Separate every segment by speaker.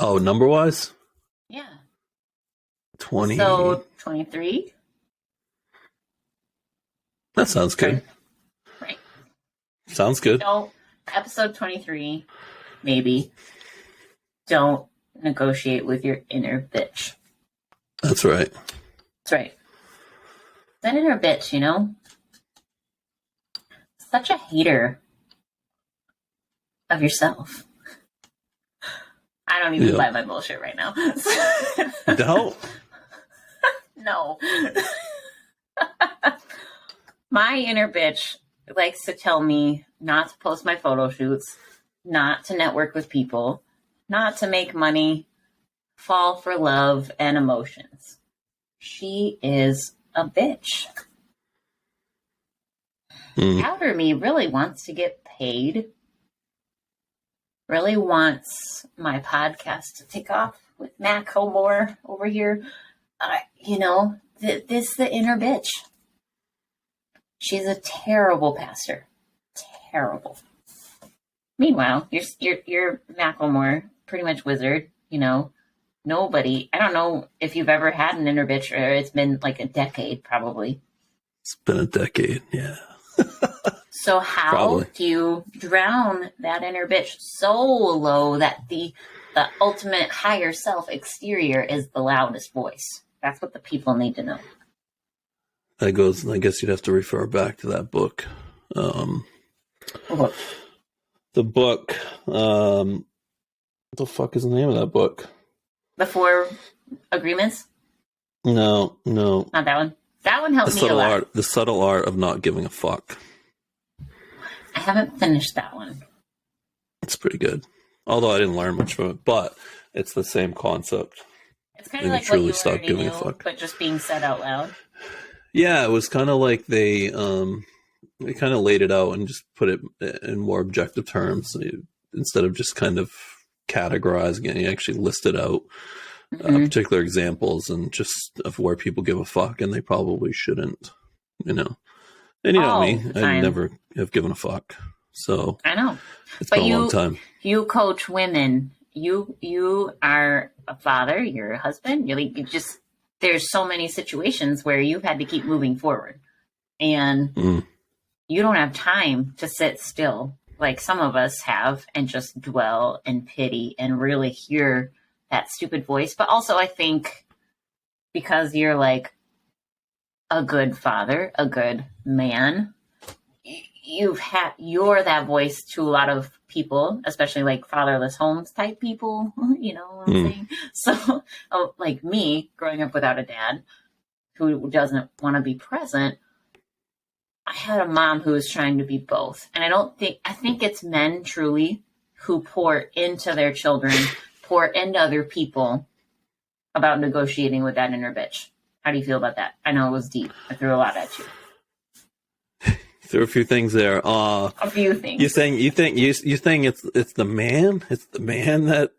Speaker 1: Oh, number wise?
Speaker 2: Yeah.
Speaker 1: 20.
Speaker 2: So 23.
Speaker 1: That sounds good.
Speaker 2: Right.
Speaker 1: Sounds good.
Speaker 2: So episode 23, maybe. Don't negotiate with your inner bitch.
Speaker 1: That's right.
Speaker 2: That's right. That inner bitch, you know? Such a hater of yourself. I don't even buy my bullshit right now.
Speaker 1: Don't?
Speaker 2: No. My inner bitch likes to tell me not to post my photo shoots, not to network with people, not to make money, fall for love and emotions. She is a bitch. Part of me really wants to get paid, really wants my podcast to take off with Matt Colmore over here. This is the inner bitch. She's a terrible pastor. Terrible. Meanwhile, you're Macklemore, pretty much wizard, you know. Nobody, I don't know if you've ever had an inner bitch, or it's been like a decade, probably.
Speaker 1: It's been a decade, yeah.
Speaker 2: So how do you drown that inner bitch so low that the ultimate higher self exterior is the loudest voice? That's what the people need to know.
Speaker 1: That goes, I guess you'd have to refer back to that book.
Speaker 2: What?
Speaker 1: The book, what the fuck is the name of that book?
Speaker 2: The 4 Agreements?
Speaker 1: No.
Speaker 2: Not that one. That one helped me a lot.
Speaker 1: The Subtle Art of Not Giving a Fuck.
Speaker 2: I haven't finished that one.
Speaker 1: It's pretty good. Although I didn't learn much from it, but it's the same concept.
Speaker 2: It's kind of like what you already knew, but just being said out loud.
Speaker 1: Yeah, it was kind of like they kind of laid it out and just put it in more objective terms. Instead of just kind of categorizing it, you actually listed out particular examples and just of where people give a fuck and they probably shouldn't, you know. And you know me, I never have given a fuck. So
Speaker 2: I know.
Speaker 1: It's been a long time.
Speaker 2: You coach women. You are a father, you're a husband, there's so many situations where you've had to keep moving forward. And you don't have time to sit still like some of us have and just dwell and pity and really hear that stupid voice. But also I think because you're like a good father, a good man, you're that voice to a lot of people, especially like fatherless homes type people, you know what I'm saying? So like me growing up without a dad who doesn't want to be present, I had a mom who was trying to be both. And I think it's men truly who pour into their children, pour into other people about negotiating with that inner bitch. How do you feel about that? I know it was deep. I threw a lot at you.
Speaker 1: There are a few things there.
Speaker 2: A few things.
Speaker 1: You think it's the man? It's the man that.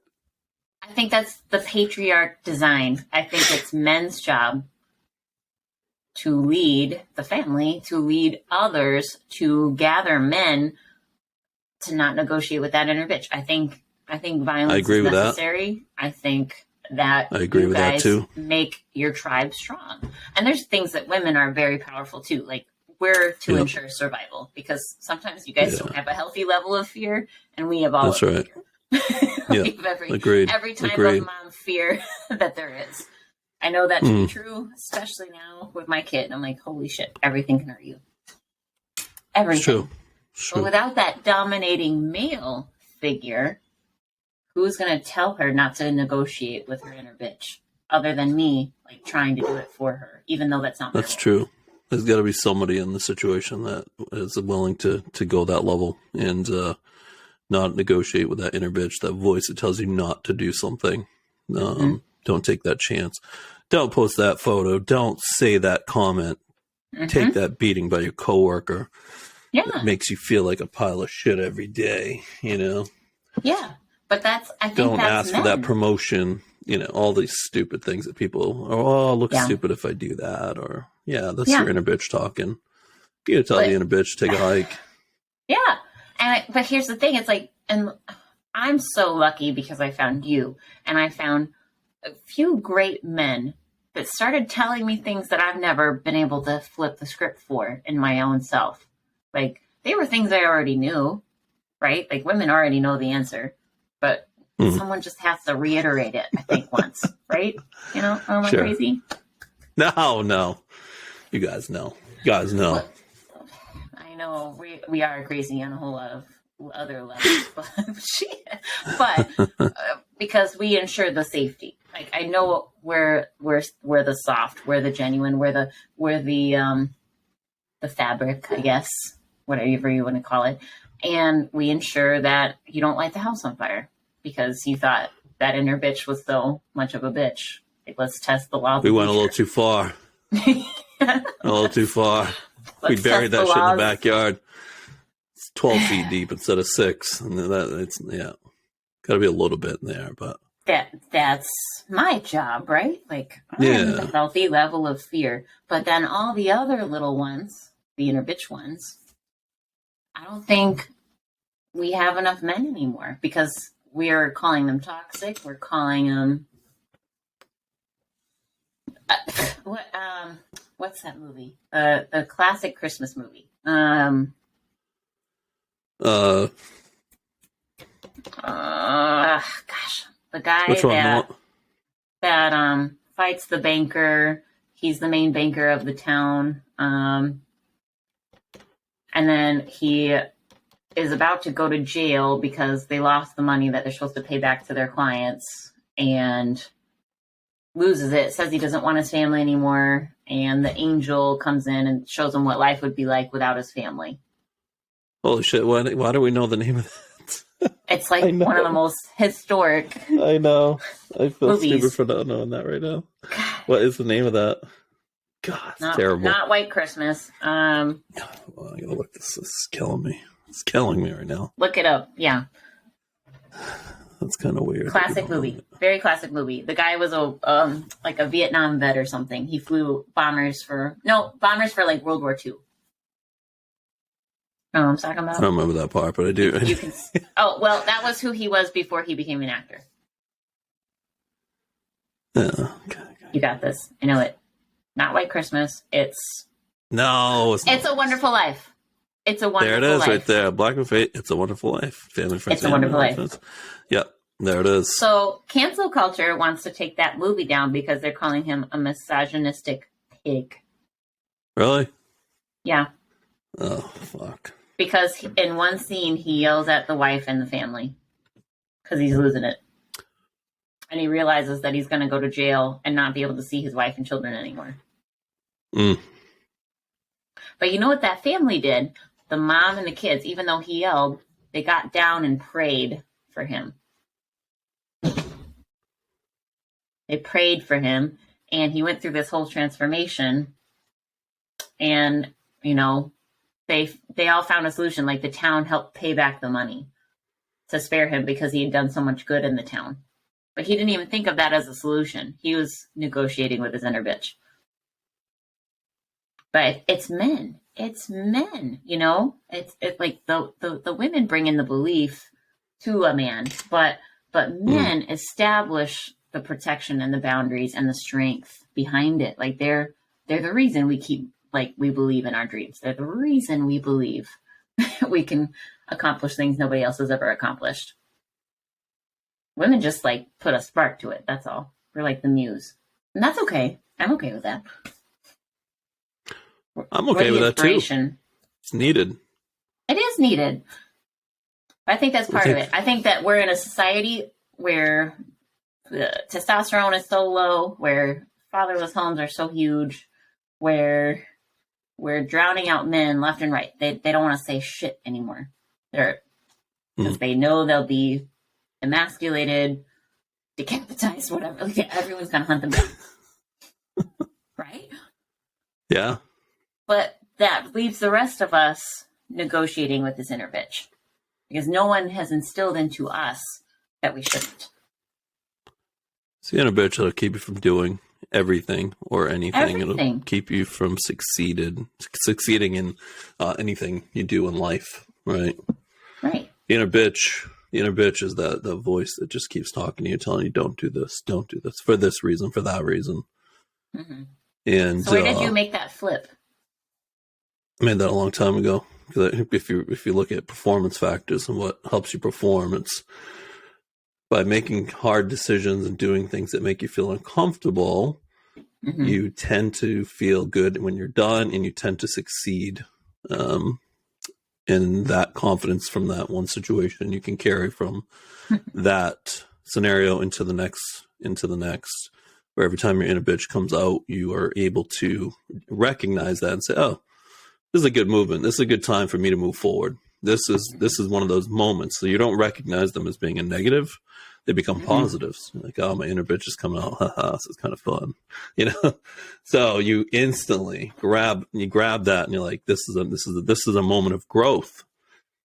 Speaker 2: I think that's the patriarch design. I think it's men's job to lead the family, to lead others, to gather men, to not negotiate with that inner bitch. I think violence is necessary. I think that
Speaker 1: I agree with that too.
Speaker 2: Make your tribe strong. And there's things that women are very powerful too. Like we're to ensure survival because sometimes you guys don't have a healthy level of fear, and we have all.
Speaker 1: That's right.
Speaker 2: Agreed. Every type of mom fear that there is. I know that to be true, especially now with my kid. I'm like, holy shit, everything can hurt you. Everything.
Speaker 1: It's true.
Speaker 2: But without that dominating male figure, who's going to tell her not to negotiate with her inner bitch other than me, like trying to do it for her, even though that's not my role.
Speaker 1: True. There's got to be somebody in the situation that is willing to go that level and not negotiate with that inner bitch, that voice that tells you not to do something. Don't take that chance. Don't post that photo. Don't say that comment. Take that beating by your coworker.
Speaker 2: Yeah.
Speaker 1: That makes you feel like a pile of shit every day, you know?
Speaker 2: Yeah. But I think
Speaker 1: don't
Speaker 2: that's
Speaker 1: ask for that promotion, you know, all these stupid things that people, I'll look stupid if I do that. Or, that's your inner bitch talking. You gotta tell the inner bitch to take a hike.
Speaker 2: Yeah. But here's the thing. It's like, and I'm so lucky because I found you, and I found a few great men that started telling me things that I've never been able to flip the script for in my own self. Like, they were things I already knew, right? Like, women already know the answer, but someone just has to reiterate it, I think, once, right? You know, am I
Speaker 1: Sure.
Speaker 2: crazy?
Speaker 1: No. You guys know.
Speaker 2: I know we are crazy on a whole lot of other levels, but because we ensure the safety. Like, I know we're the soft, we're the genuine, we're the fabric, I guess, whatever you want to call it, and we ensure that you don't light the house on fire because you thought that inner bitch was so much of a bitch. Like, let's test the laws.
Speaker 1: We went a little too far. A little too far. We buried that shit in the backyard. It's 12 feet deep instead of 6, and it's got to be a little bit in there, but
Speaker 2: that's my job, right? Like, I have a healthy level of fear, but then all the other little ones, the inner bitch ones, I don't think we have enough men anymore because we're calling them toxic. We're calling them what's that movie? The classic Christmas movie.
Speaker 1: Gosh,
Speaker 2: the guy
Speaker 1: which one?
Speaker 2: that fights the banker. He's the main banker of the town. And then he is about to go to jail because they lost the money that they're supposed to pay back to their clients and loses it, says he doesn't want his family anymore, and the angel comes in and shows him what life would be like without his family.
Speaker 1: Holy shit, why do we know the name of that?
Speaker 2: It's like one of the most historic
Speaker 1: I know. I feel
Speaker 2: movies.
Speaker 1: stupid for not knowing that right now. What is the name of that? God, it's terrible.
Speaker 2: Not White Christmas.
Speaker 1: Well, I gotta look this. This is killing me. It's killing me right now.
Speaker 2: Look it up. Yeah.
Speaker 1: That's kind of weird.
Speaker 2: Classic movie. Very classic movie. The guy was like a Vietnam vet or something. He flew bombers for like World War II. Oh, I'm talking about.
Speaker 1: I don't remember that part, but I do.
Speaker 2: You can. Oh, well, that was who he was before he became an actor.
Speaker 1: Okay.
Speaker 2: You got this. I know it. Not White Christmas. It's a Wonderful Life. It's a Wonderful Life.
Speaker 1: There it is, right there. Black and Fate. It's a Wonderful Life. Family friends.
Speaker 2: It's a Wonderful Life.
Speaker 1: Yep, there it is.
Speaker 2: So cancel culture wants to take that movie down because they're calling him a misogynistic pig.
Speaker 1: Really?
Speaker 2: Yeah.
Speaker 1: Oh, fuck.
Speaker 2: Because in one scene, he yells at the wife and the family because he's losing it. And he realizes that he's going to go to jail and not be able to see his wife and children anymore. But you know what that family did? The mom and the kids, even though he yelled, they got down and prayed for him. They prayed for him, and he went through this whole transformation. And, you know, they all found a solution. Like, the town helped pay back the money to spare him because he had done so much good in the town. But he didn't even think of that as a solution. He was negotiating with his inner bitch. But it's men. It's men, you know? It's like the women bring in the belief to a man, but men establish the protection and the boundaries and the strength behind it. Like, they're the reason we believe in our dreams. They're the reason we believe we can accomplish things nobody else has ever accomplished. Women just like put a spark to it. That's all. We're like the muse. And that's okay. I'm okay with that.
Speaker 1: I'm okay with that too. It's needed.
Speaker 2: It is needed. I think that's part of it. I think that we're in a society where the testosterone is so low, where fatherless homes are so huge, where we're drowning out men left and right. They don't want to say shit anymore. Because they know they'll be emasculated, decapitized, whatever. Like, everyone's going to hunt them down. Right?
Speaker 1: Yeah.
Speaker 2: But that leaves the rest of us negotiating with this inner bitch. Because no one has instilled into us that we shouldn't.
Speaker 1: It's the inner bitch that'll keep you from doing everything or anything. It'll keep you from succeeding in anything you do in life. Right.
Speaker 2: Right.
Speaker 1: The inner bitch The inner bitch is the voice that just keeps talking to you, telling you, don't do this, for this reason, for that reason.
Speaker 2: Mm-hmm.
Speaker 1: And
Speaker 2: so where did you make that flip?
Speaker 1: I made that a long time ago. Because if you look at performance factors and what helps you perform, it's by making hard decisions and doing things that make you feel uncomfortable. Mm-hmm. You tend to feel good when you're done, and you tend to succeed. And that confidence from that one situation you can carry from that scenario into the next, where every time your inner bitch comes out, you are able to recognize that and say, oh, this is a good movement. This is a good time for me to move forward. This is one of those moments. So you don't recognize them as being a negative. They become positives. Like, oh, my inner bitch is coming out. Haha, this is kind of fun. So you instantly grab that, and you're like, this is a moment of growth.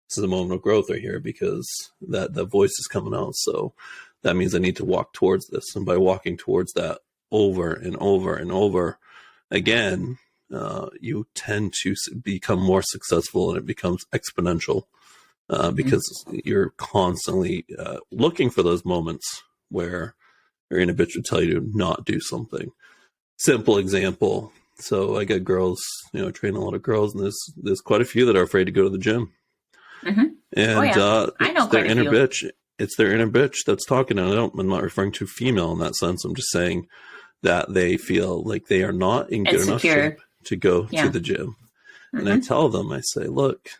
Speaker 1: This is a moment of growth right here, because that voice is coming out. So that means I need to walk towards this. And by walking towards that over and over and over again, you tend to become more successful, and it becomes exponential. Because you're constantly looking for those moments where your inner bitch would tell you to not do something. Simple example. So I got girls, train a lot of girls, and there's quite a few that are afraid to go to the gym. Mm-hmm. And
Speaker 2: I know
Speaker 1: it's their inner
Speaker 2: few.
Speaker 1: bitch. It's their inner bitch that's talking. And I'm not referring to female in that sense. I'm just saying that they feel like they are not in good enough shape to go to the gym. Mm-hmm. And I tell them, I say, look,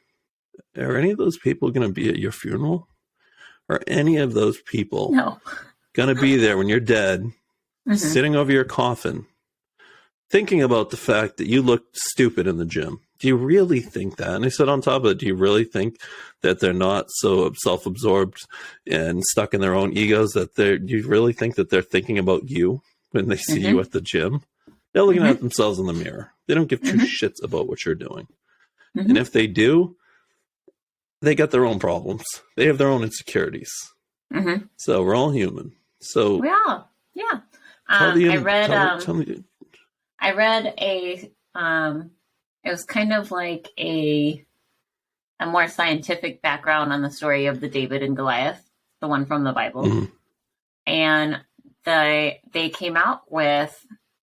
Speaker 1: are any of those people going to be at your funeral? Are any of those people going to be there when you're dead, sitting over your coffin, thinking about the fact that you looked stupid in the gym? Do you really think that? And I said, on top of it, do you really think that they're not so self-absorbed and stuck in their own egos that do you really think that they're thinking about you when they see you at the gym? They're looking at themselves in the mirror. They don't give two shits about what you're doing. And if they do, they got their own problems. They have their own insecurities. So we're all human. So
Speaker 2: we all, yeah. I read a. It was kind of like a more scientific background on the story of the David and Goliath, the one from the Bible, and they came out with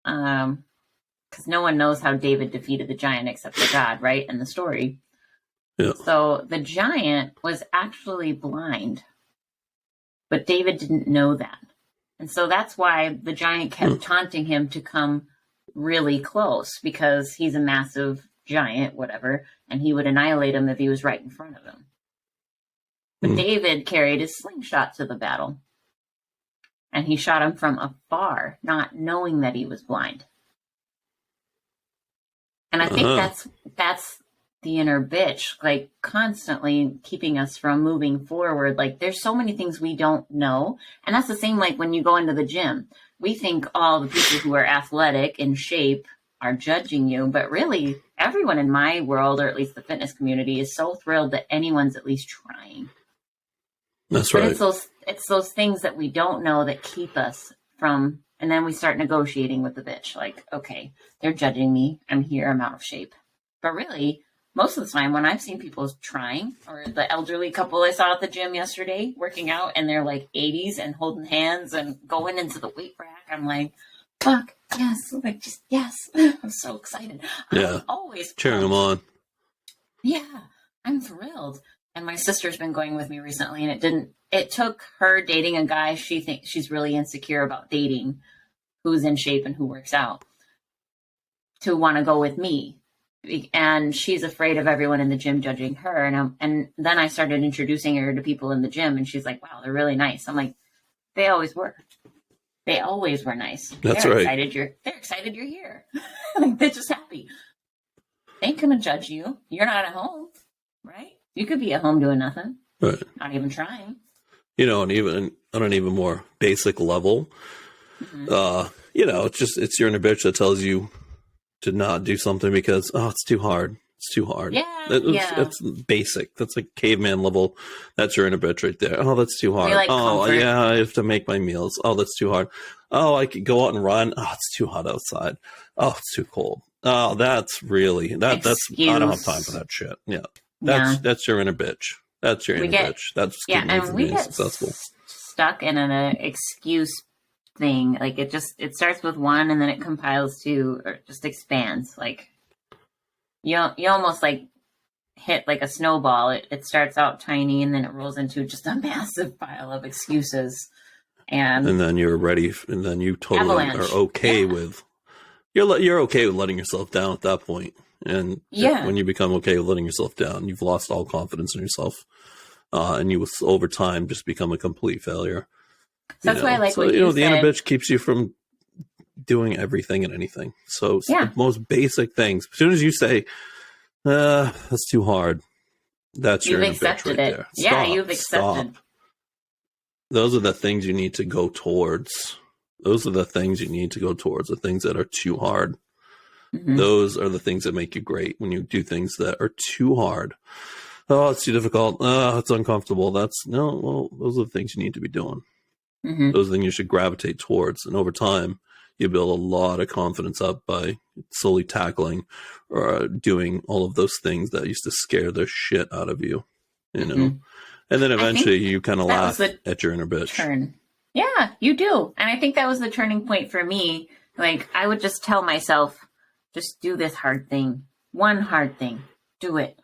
Speaker 2: because no one knows how David defeated the giant except for God, right? In the story. Yeah. So the giant was actually blind, but David didn't know that. And so that's why the giant kept taunting him to come really close, because he's a massive giant, whatever, and he would annihilate him if he was right in front of him. But David carried his slingshot to the battle, and he shot him from afar, not knowing that he was blind. And I think that's the inner bitch, like constantly keeping us from moving forward. Like there's so many things we don't know. And that's the same like when you go into the gym. We think all the people who are athletic in shape are judging you, but really everyone in my world, or at least the fitness community, is so thrilled that anyone's at least trying.
Speaker 1: That's right.
Speaker 2: But it's those things that we don't know that keep us from, and then we start negotiating with the bitch. Like, okay, they're judging me. I'm here. I'm out of shape. But really, most of the time when I've seen people trying, or the elderly couple I saw at the gym yesterday working out, and they're like 80s and holding hands and going into the weight rack, I'm like, fuck, yes, like just yes. I'm so excited.
Speaker 1: Yeah,
Speaker 2: I'm always
Speaker 1: cheering them on.
Speaker 2: Yeah, I'm thrilled. And my sister's been going with me recently, and it took her dating a guy she thinks she's really insecure about dating, who's in shape and who works out, to want to go with me. And she's afraid of everyone in the gym judging her. And then I started introducing her to people in the gym, and she's like, wow, they're really nice. I'm like, they always were. They always were nice.
Speaker 1: That's
Speaker 2: they're
Speaker 1: right.
Speaker 2: They're excited you're here. Like, they're just happy. They ain't gonna judge you. You're not at home, right? You could be at home doing nothing.
Speaker 1: Right.
Speaker 2: Not even trying.
Speaker 1: And even on an even more basic level, it's your inner bitch that tells you to not do something because, it's too hard. It's too hard.
Speaker 2: Yeah.
Speaker 1: That's basic. That's like caveman level. That's your inner bitch right there. Oh, that's too hard.
Speaker 2: Like
Speaker 1: comfort. Yeah, I have to make my meals. Oh, that's too hard. Oh, I could go out and run. Oh, it's too hot outside. Oh, it's too cold. Oh, that's really, that's, I don't have time for that shit. Yeah. That's your inner bitch. That's your
Speaker 2: We
Speaker 1: inner
Speaker 2: get
Speaker 1: bitch. That's
Speaker 2: yeah,
Speaker 1: keeping you
Speaker 2: and
Speaker 1: from
Speaker 2: we
Speaker 1: being
Speaker 2: get
Speaker 1: successful.
Speaker 2: stuck in an excuse thing. Like it starts with one, and then it compiles to, or just expands. Like you almost like hit like a snowball. It starts out tiny, and then it rolls into just a massive pile of excuses and
Speaker 1: And then you're ready, and then you totally
Speaker 2: avalanche.
Speaker 1: are okay
Speaker 2: Yeah.
Speaker 1: with you're okay with letting yourself down at that point. And
Speaker 2: Yeah.
Speaker 1: when you become okay with letting yourself down, you've lost all confidence in yourself, and you will over time just become a complete failure.
Speaker 2: So that's why I like
Speaker 1: so
Speaker 2: what
Speaker 1: you
Speaker 2: you
Speaker 1: know the inner
Speaker 2: said.
Speaker 1: bitch keeps you from doing everything and anything. So
Speaker 2: Yeah.
Speaker 1: the most basic things. As soon as you say, "That's too hard," that's your
Speaker 2: You've
Speaker 1: inner bitch
Speaker 2: accepted
Speaker 1: right
Speaker 2: it.
Speaker 1: there.
Speaker 2: Yeah,
Speaker 1: Stop,
Speaker 2: you've accepted.
Speaker 1: stop. Those are the things you need to go towards. Those are the things you need to go towards. The things that are too hard.
Speaker 2: Mhm.
Speaker 1: Those are the things that make you great. When you do things that are too hard, oh, it's too difficult. Oh, it's uncomfortable. Well, those are the things you need to be doing.
Speaker 2: Mhm.
Speaker 1: Those are the things you should gravitate towards. And over time, you build a lot of confidence up by slowly tackling or doing all of those things that used to scare the shit out of you,
Speaker 2: Mhm.
Speaker 1: And then
Speaker 2: I think
Speaker 1: eventually you kind of
Speaker 2: that was
Speaker 1: laugh
Speaker 2: the
Speaker 1: at your inner bitch.
Speaker 2: turn. Yeah, you do. And I think that was the turning point for me. Like, I would just tell myself, just do this hard thing. One hard thing. Do it.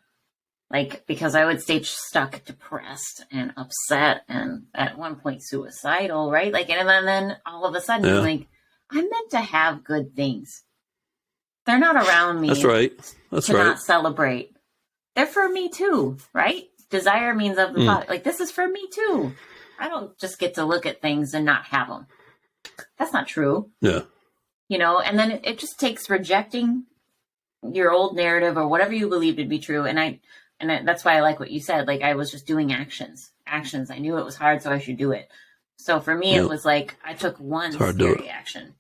Speaker 2: Like, because I would stay stuck, depressed and upset and at one point suicidal, right? Like, and then all of a sudden,
Speaker 1: Yeah.
Speaker 2: I'm like, I'm meant to have good things. They're not around me
Speaker 1: That's right. That's
Speaker 2: to
Speaker 1: right.
Speaker 2: not celebrate. They're for me too, right? Desire means of the thought. Like, this is for me too. I don't just get to look at things and not have them. That's not true.
Speaker 1: Yeah.
Speaker 2: And then it just takes rejecting your old narrative or whatever you believe to be true. And that's why I like what you said. Like, I was just doing actions. I knew it was hard, so I should do it. So for me,
Speaker 1: Yep.
Speaker 2: it was like, I took one scary action,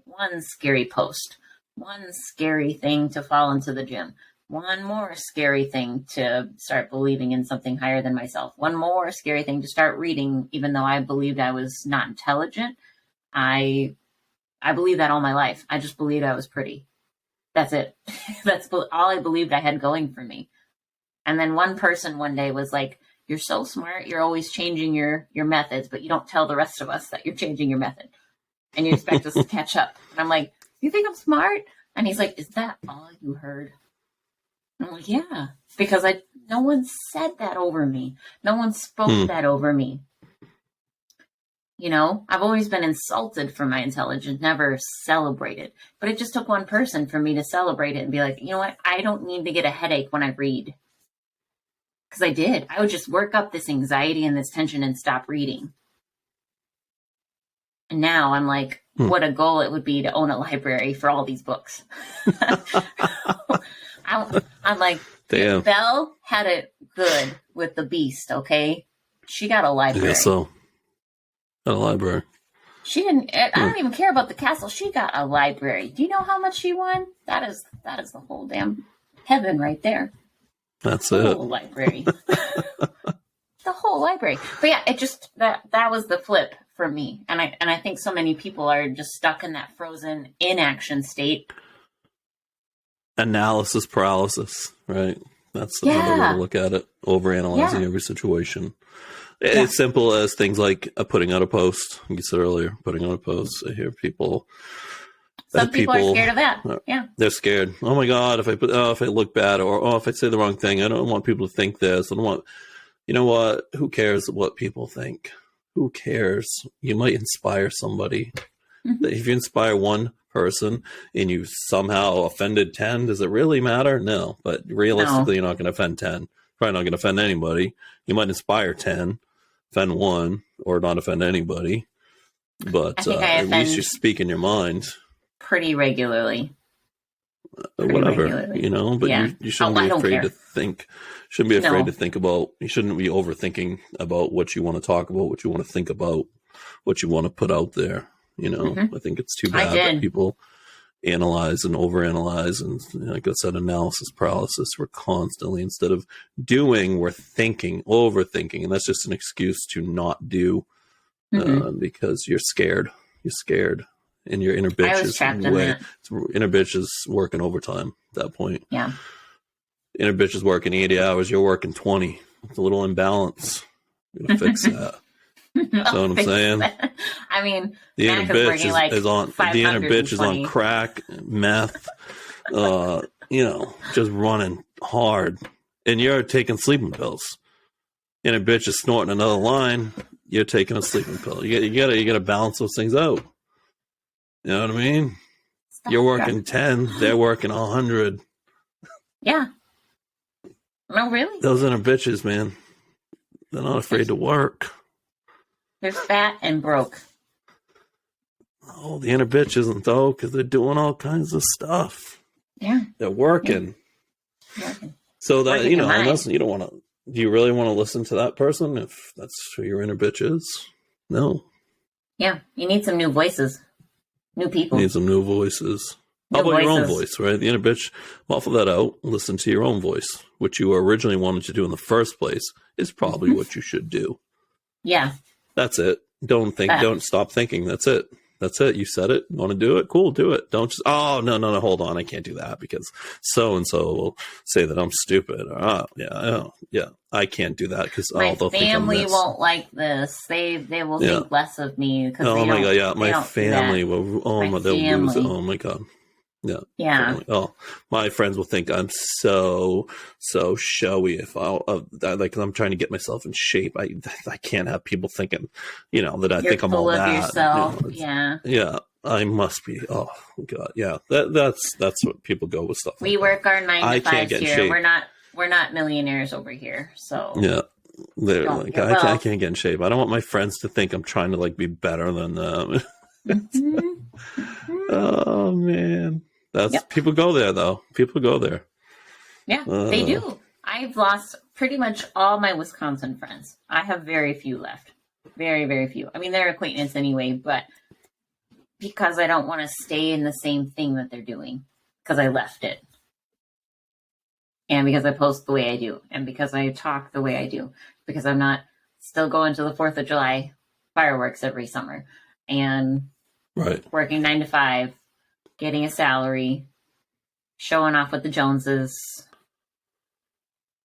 Speaker 2: one scary post, one scary thing to fall into the gym, one more scary thing to start believing in something higher than myself, one more scary thing to start reading, even though I believed I was not intelligent. I believed that all my life. I just believed I was pretty. That's it. That's all I believed I had going for me. And then one person one day was like, "You're so smart. You're always changing your methods, but you don't tell the rest of us that you're changing your method. And you expect us to catch up." And I'm like, "You think I'm smart?" And he's like, "Is that all you heard?" And I'm like, "Yeah." Because no one said that over me. No one spoke that over me. I've always been insulted for my intelligence, never celebrated. But it just took one person for me to celebrate it and be like, you know what? I don't need to get a headache when I read. Because I did. I would just work up this anxiety and this tension and stop reading. And now I'm like, what a goal it would be to own a library for all these books. I'm like,
Speaker 1: damn.
Speaker 2: Belle had it good with The Beast, okay? She got a library.
Speaker 1: I guess so. Got a library.
Speaker 2: She didn't. I don't even care about the castle. She got a library. Do you know how much she won? That is the whole damn heaven right there.
Speaker 1: That's
Speaker 2: the
Speaker 1: it.
Speaker 2: Whole library. The whole library. But yeah, it just that was the flip for me, and I think so many people are just stuck in that frozen inaction state.
Speaker 1: Analysis paralysis, right? That's another way to look at it. Overanalyzing every situation. It's simple as things like putting out a post. Like you said earlier, putting out a post. I hear people.
Speaker 2: Some people are scared of that. Yeah,
Speaker 1: they're scared. Oh my god! If I look bad, or if I say the wrong thing, I don't want people to think this. I don't want. You know what? Who cares what people think? Who cares? You might inspire somebody. Mm-hmm. If you inspire one person and you somehow offended 10, does it really matter? No. But realistically, You're not going to offend 10. Probably not going to offend anybody. You might inspire 10, offend 1, or not offend anybody. But at least you speak in your mind.
Speaker 2: Pretty regularly.
Speaker 1: Whatever, but you shouldn't be afraid to think. Shouldn't be afraid to think about. You shouldn't be overthinking about what you want to talk about, what you want to think about, what you want to put out there. I think it's too bad that people analyze and overanalyze, and like I said, analysis paralysis. We're constantly, instead of doing, we're thinking, overthinking, and that's just an excuse to not do because you're scared. You're scared. And your inner bitch inner bitch is working overtime at that point.
Speaker 2: Yeah.
Speaker 1: Inner bitch is working 80 hours, you're working 20. It's a little imbalance. I'm gonna fix that. Know what I'm saying?
Speaker 2: I mean,
Speaker 1: The inner
Speaker 2: Mac is
Speaker 1: bitch
Speaker 2: working like
Speaker 1: is on the inner bitch is on
Speaker 2: 520.
Speaker 1: crack, meth, just running hard, and you're taking sleeping pills. Inner bitch is snorting another line. You're taking a sleeping pill. You gotta balance those things out. You know what I mean? You're working 10, they're working 100.
Speaker 2: Yeah. No, really.
Speaker 1: Those inner bitches, man, they're not afraid to work.
Speaker 2: They're fat and broke.
Speaker 1: Oh, the inner bitch isn't though, because they're doing all kinds of stuff.
Speaker 2: Yeah.
Speaker 1: They're working.
Speaker 2: Yeah.
Speaker 1: So that,
Speaker 2: Working your mind.
Speaker 1: unless you don't want to, do you really want to listen to that person if that's who your inner bitch is? No.
Speaker 2: Yeah. You need some new voices. New people.
Speaker 1: You need some new voices. How
Speaker 2: New
Speaker 1: about your own
Speaker 2: voices.
Speaker 1: voice, right? The inner bitch, muffle that out, listen to your own voice, which you originally wanted to do in the first place, is probably what you should do.
Speaker 2: Yeah.
Speaker 1: That's it. Don't stop thinking. That's it. That's it. You said it. You want to do it? Cool, do it. Don't just, oh, no, hold on. I can't do that because so-and-so will say that I'm stupid. Or, I can't do that because
Speaker 2: My
Speaker 1: they'll think I'm
Speaker 2: family
Speaker 1: this.
Speaker 2: won't like this. They will think less of me because
Speaker 1: Oh my God, yeah. My
Speaker 2: don't do
Speaker 1: family
Speaker 2: that.
Speaker 1: will,
Speaker 2: My
Speaker 1: they'll lose it.
Speaker 2: family.
Speaker 1: Oh my God. Yeah.
Speaker 2: Yeah.
Speaker 1: Family. Oh, my friends will think I'm so showy if I'm trying to get myself in shape. I can't have people thinking, that I
Speaker 2: You're
Speaker 1: think I'm
Speaker 2: full
Speaker 1: all
Speaker 2: of
Speaker 1: that.
Speaker 2: yourself.
Speaker 1: Yeah.
Speaker 2: Yeah.
Speaker 1: Yeah, I must be. Oh God, yeah. That's what people go with stuff.
Speaker 2: We
Speaker 1: like
Speaker 2: work our 9
Speaker 1: I
Speaker 2: to
Speaker 1: can't
Speaker 2: 5s
Speaker 1: get in
Speaker 2: here.
Speaker 1: shape.
Speaker 2: We're not millionaires over here. So
Speaker 1: that. Yeah, they're
Speaker 2: Don't
Speaker 1: like
Speaker 2: get
Speaker 1: I
Speaker 2: well.
Speaker 1: can't get in shape. I don't want my friends to think I'm trying to be better than them.
Speaker 2: Mhm.
Speaker 1: Oh man,
Speaker 2: Yep.
Speaker 1: people go there though. People go there.
Speaker 2: Yeah, they do. I've lost pretty much all my Wisconsin friends. I have very few left. Very, very few. I mean, they're acquaintance anyway, but because I don't want to stay in the same thing that they're doing, because I left it. And because I post the way I do, and because I talk the way I do, because I'm not still going to the 4th of July fireworks every summer and
Speaker 1: Right.
Speaker 2: working 9 to 5, getting a salary, showing off with the Joneses.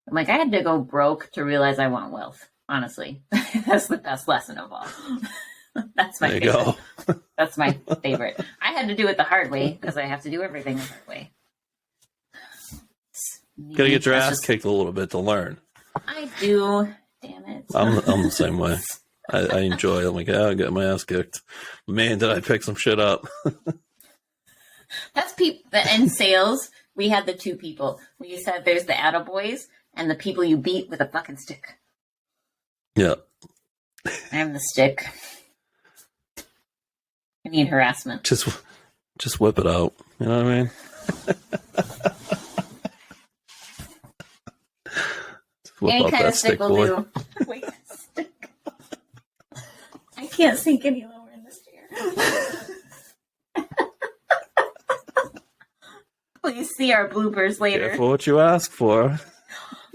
Speaker 2: I'm like, I had to go broke to realize I want wealth. Honestly, that's the best lesson of all. That's my
Speaker 1: There you
Speaker 2: favorite.
Speaker 1: go.
Speaker 2: That's my favorite. I had to do it the hard way because I have to do everything the hard way.
Speaker 1: Gotta get your
Speaker 2: That's
Speaker 1: ass
Speaker 2: just-
Speaker 1: kicked a little bit to learn.
Speaker 2: I do. Damn it.
Speaker 1: I'm the same way. I enjoy it. I'm like, I got my ass kicked. Man, did I pick some shit up.
Speaker 2: That's people in sales. We had the two people. We said there's the attaboys and the people you beat with a fucking stick.
Speaker 1: Yeah.
Speaker 2: I have the stick. I need harassment.
Speaker 1: Just whip it out. You know what I mean? Just whip
Speaker 2: Any
Speaker 1: out
Speaker 2: kind
Speaker 1: that
Speaker 2: of stick
Speaker 1: stick,
Speaker 2: will
Speaker 1: boy.
Speaker 2: do. Wait, stick. I can't sink any lower in this chair. Please see our bloopers later.
Speaker 1: Careful what you ask for.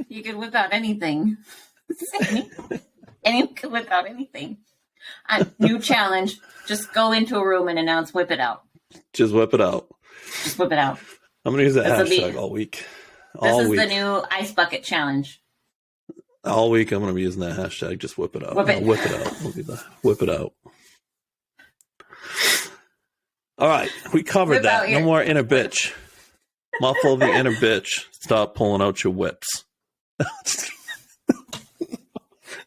Speaker 2: You can whip out anything. Anyone can whip out anything. New challenge. Just go into a room and announce whip it out.
Speaker 1: Just whip it out.
Speaker 2: Just whip it out.
Speaker 1: I'm gonna use that
Speaker 2: This'll be-
Speaker 1: hashtag all week.
Speaker 2: This
Speaker 1: All
Speaker 2: is
Speaker 1: week.
Speaker 2: the new ice bucket challenge.
Speaker 1: All week I'm gonna be using that hashtag. Just whip it out.
Speaker 2: Whip it.
Speaker 1: No, whip it out. We'll be the whip it out. All right, we covered
Speaker 2: Whip
Speaker 1: that.
Speaker 2: out
Speaker 1: No
Speaker 2: your-
Speaker 1: more inner bitch. Muffle the inner bitch. Stop pulling out your whips.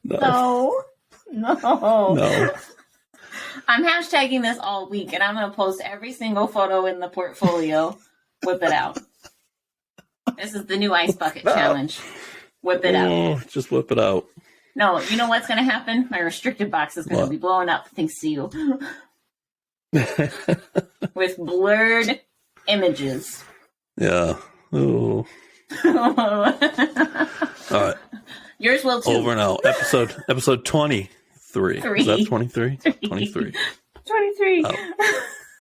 Speaker 1: No.
Speaker 2: No. I'm hashtagging this all week, and I'm going to post every single photo in the portfolio. Whip it out. This is the new ice bucket challenge. Whip it out.
Speaker 1: Oh, just whip it out.
Speaker 2: No, you know what's going to happen? My restricted box is going to
Speaker 1: What?
Speaker 2: be blowing up thanks to you. With blurred images.
Speaker 1: Yeah. Ooh. All right.
Speaker 2: Yours will too.
Speaker 1: Over and out. Episode 23. Is that 23? 23.
Speaker 2: 23.
Speaker 1: Oh.